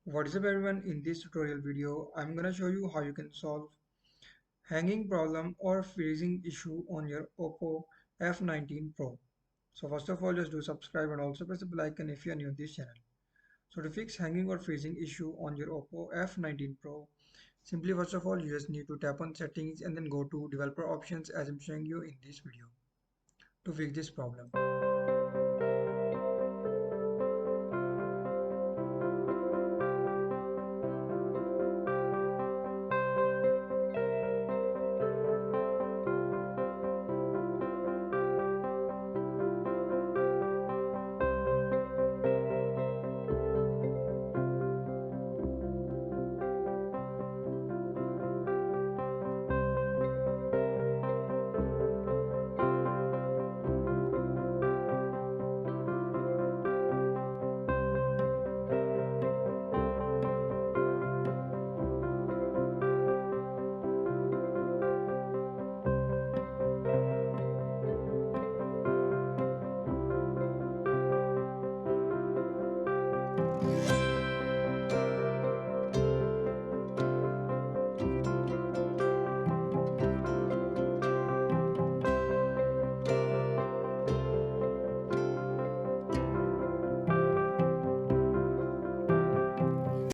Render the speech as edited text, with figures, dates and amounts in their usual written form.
What is up everyone, in this tutorial video I'm gonna show you how you can solve hanging problem or freezing issue on your Oppo F19 Pro. So first of all, just do subscribe and also press the bell icon if you are new to this channel. So to fix hanging or freezing issue on your Oppo F19 Pro, simply first of all you just need to tap on settings and then go to developer options as I'm showing you in this video to fix this problem.